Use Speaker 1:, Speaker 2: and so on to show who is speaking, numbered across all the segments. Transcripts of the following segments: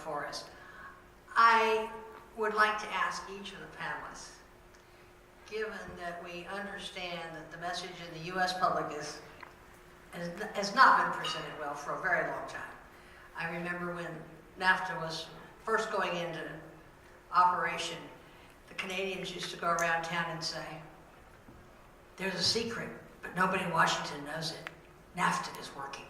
Speaker 1: before us. I would like to ask each of the panelists, given that we understand that the message in the U.S. public has not been presented well for a very long time. I remember when NAFTA was first going into operation, the Canadians used to go around town and say, there's a secret, but nobody in Washington knows it. NAFTA is working.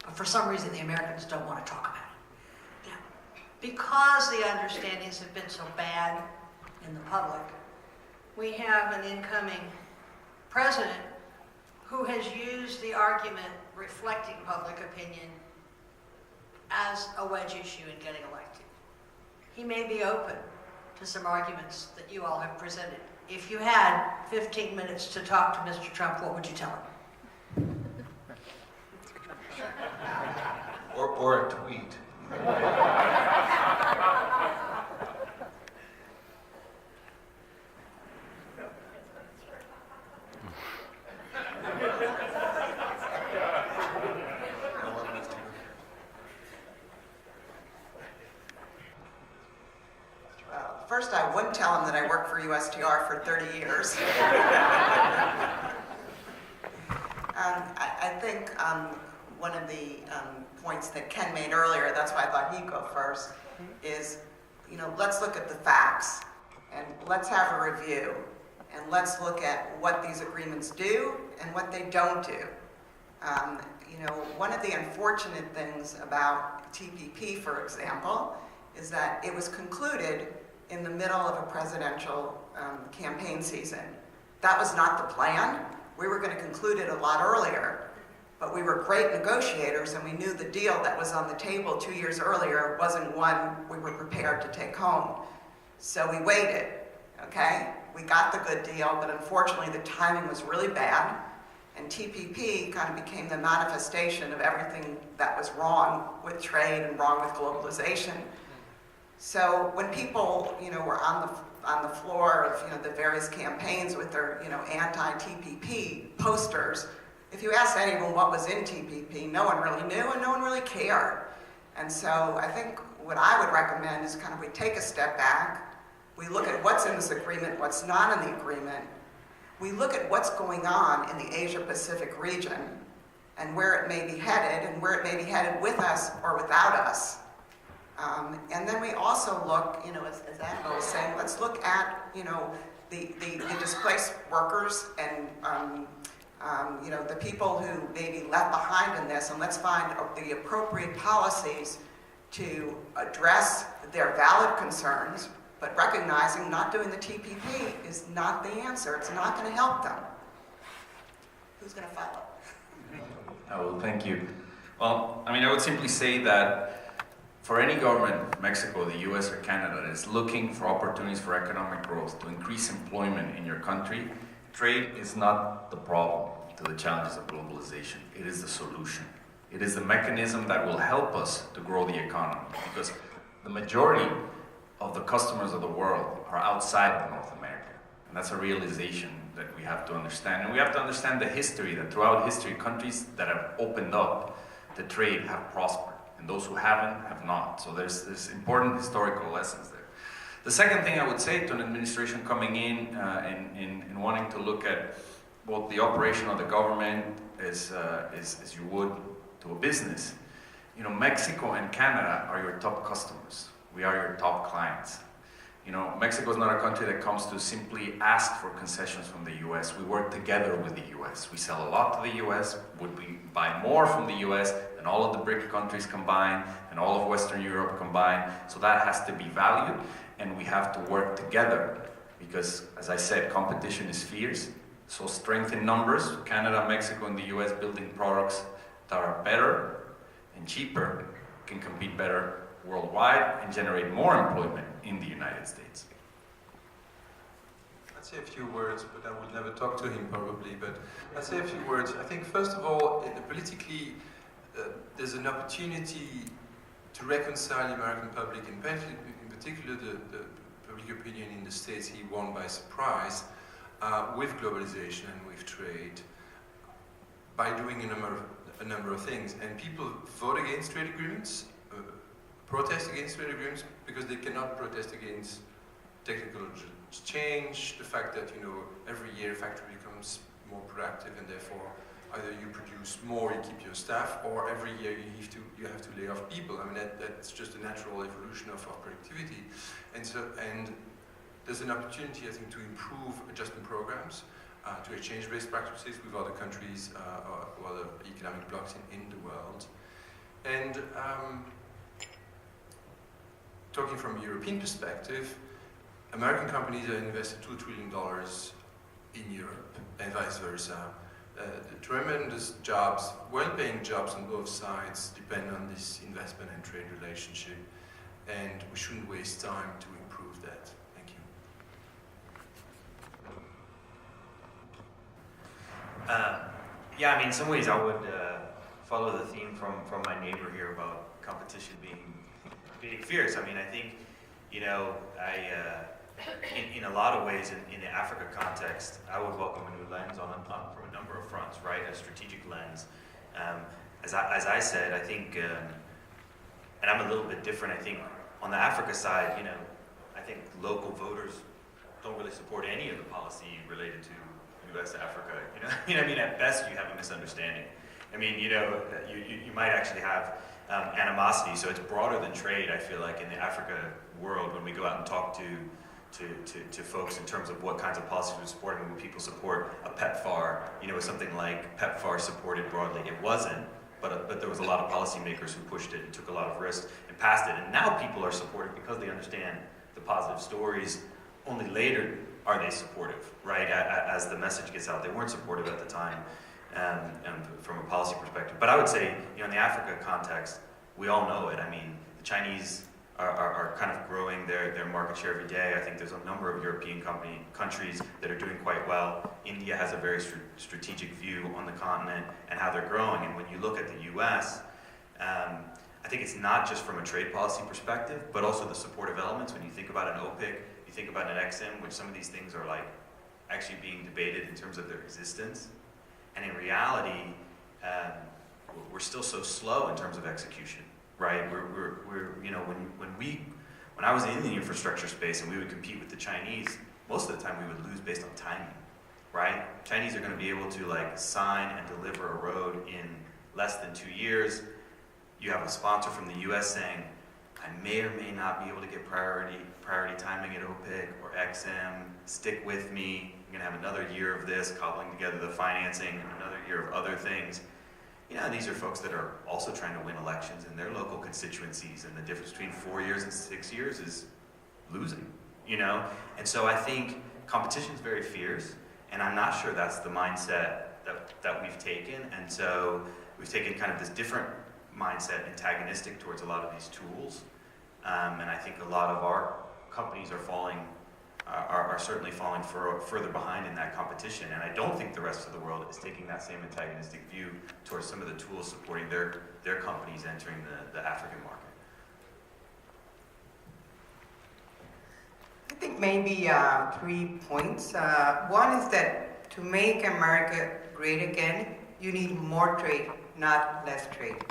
Speaker 1: But for some reason, the Americans don't want to talk about it. Now, because the understandings have been so bad in the public, we have an incoming president who has used the argument reflecting public opinion as a wedge issue in getting elected. He may be open to some arguments that you all have presented. If you had 15 minutes to talk to Mr. Trump, what would you tell him?
Speaker 2: Or a tweet.
Speaker 3: First, I would tell him that I worked for USTR for 30 years. I think one of the points that Ken made earlier, that's why I thought he'd go first, is, let's look at the facts and let's have a review and let's look at what these agreements do and what they don't do. One of the unfortunate things about TPP, for example, is that it was concluded in the middle of a presidential campaign season. That was not the plan. We were going to conclude it a lot earlier, but we were great negotiators and we knew the deal that was on the table 2 years earlier wasn't one we were prepared to take home. So we waited, okay? We got the good deal, but unfortunately the timing was really bad, and TPP kind of became the manifestation of everything that was wrong with trade and wrong with globalization. So when people, were on the floor of, the various campaigns with their, anti-TPP posters, if you asked anyone what was in TPP, no one really knew and no one really cared. And so I think what I would recommend is we take a step back, we look at what's in this agreement, what's not in the agreement, we look at what's going on in the Asia-Pacific region and where it may be headed and where it may be headed with us or without us. And then we also look, as Annabelle was saying, let's look at, the displaced workers and, the people who may be left behind in this, and let's find the appropriate policies to address their valid concerns, but recognizing not doing the TPP is not the answer. It's not going to help them. Who's going to follow?
Speaker 2: Oh, well, thank you. Well, I would simply say that for any government, Mexico, the US, or Canada, that is looking for opportunities for economic growth to increase employment in your country, trade is not the problem to the challenges of globalization. It is the solution. It is the mechanism that will help us to grow the economy, because the majority of the customers of the world are outside of North America. And that's a realization that we have to understand. And we have to understand the history, that throughout history, countries that have opened up to trade have prospered. And those who haven't have not. So there's important historical lessons there. The second thing I would say to an administration coming in and wanting to look at both the operation of the government as you would to a business. Mexico and Canada are your top customers. We are your top clients. Mexico is not a country that comes to simply ask for concessions from the US. We work together with the US. We sell a lot to the US. Would we buy more from the US than all of the BRIC countries combined and all of Western Europe combined? So that has to be valued, and we have to work together because, as I said, competition is fierce. So strength in numbers, Canada, Mexico, and the US building products that are better and cheaper can compete better worldwide and generate more employment in the United States.
Speaker 4: I'd say a few words, but I would never talk to him probably, but I'd say a few words. I think first of all, politically, there's an opportunity to reconcile the American public, in particular the public opinion in the States he won by surprise, with globalization and with trade, by doing a number of things. And people vote against trade agreements protest against trade agreements because they cannot protest against technical change, the fact that every year a factory becomes more productive and therefore either you produce more, you keep your staff, or every year you have to lay off people. I mean that's just a natural evolution of productivity, and there's an opportunity I think to improve adjustment programs, to exchange best practices with other countries or other economic blocs in the world, and talking from a European perspective. American companies have invested $2 trillion in Europe and vice versa. The tremendous jobs, well-paying jobs on both sides depend on this investment and trade relationship, and we shouldn't waste time to improve that. Thank you.
Speaker 5: Yeah, I mean, in some ways I would follow the theme from my neighbor here about competition being fierce. I mean, I think, in a lot of ways, in the Africa context, I would welcome a new lens on from a number of fronts, right? A strategic lens. As I said, I think, and I'm a little bit different. I think on the Africa side, I think local voters don't really support any of the policy related to U.S. Africa. I mean, at best you have a misunderstanding. I mean, you might actually have animosity. So it's broader than trade. I feel like in the Africa world, when we go out and talk to folks in terms of what kinds of policies we're supporting, when people support a PEPFAR, was something like PEPFAR supported broadly. It wasn't, but there was a lot of policymakers who pushed it and took a lot of risks and passed it. And now people are supportive because they understand the positive stories. Only later are they supportive, right? As the message gets out, they weren't supportive at the time, from a policy perspective. But I would say, in the Africa context, we all know it. I mean, the Chinese are kind of growing their market share every day. I think there's a number of European countries that are doing quite well. India has a very strategic view on the continent and how they're growing. And when you look at the U.S., I think it's not just from a trade policy perspective, but also the supportive elements. When you think about an OPIC, you think about an XM, which some of these things are like actually being debated in terms of their existence. And in reality, we're still so slow in terms of execution. Right, when I was in the infrastructure space and we would compete with the Chinese, most of the time we would lose based on timing, right? Chinese are going to be able to sign and deliver a road in less than 2 years. You have a sponsor from the U.S. saying, I may or may not be able to get priority timing at OPIC or XM. Stick with me. I'm going to have another year of this, cobbling together the financing, and another year of other things. These are folks that are also trying to win elections in their local constituencies, and the difference between 4 years and 6 years is losing, And so I think competition is very fierce, and I'm not sure that's the mindset that we've taken. And so we've taken kind of this different mindset, antagonistic towards a lot of these tools. And I think a lot of our companies are certainly falling further behind in that competition. And I don't think the rest of the world is taking that same antagonistic view towards some of the tools supporting their companies entering the African market.
Speaker 6: I think maybe 3 points. One is that to make America great again, you need more trade, not less trade.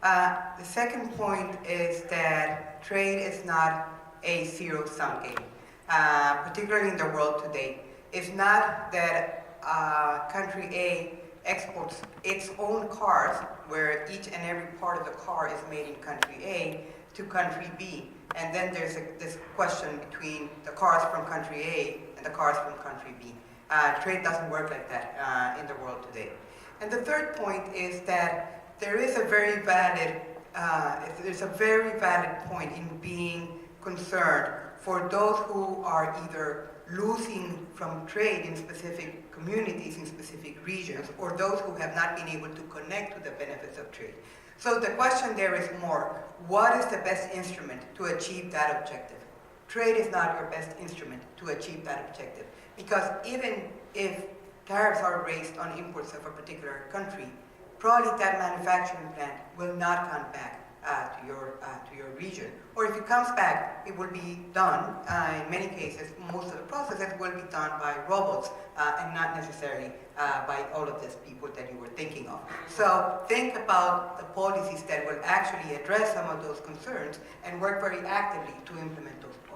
Speaker 6: The second point is that trade is not a zero-sum game. Particularly in the world today. It's not that country A exports its own cars, where each and every part of the car is made in country A, to country B. And then there's this question between the cars from country A and the cars from country B. Trade doesn't work like that in the world today. And the third point is that there's a very valid point in being concerned for those who are either losing from trade in specific communities, in specific regions, or those who have not been able to connect to the benefits of trade. So the question there is more, what is the best instrument to achieve that objective? Trade is not your best instrument to achieve that objective, because even if tariffs are raised on imports of a particular country, probably that manufacturing plant will not come back to your region. Or if it comes back, it will be done, in many cases, most of the processes will be done by robots and not necessarily by all of these people that you were thinking of. So think about the policies that will actually address some of those concerns and work very actively to implement those policies.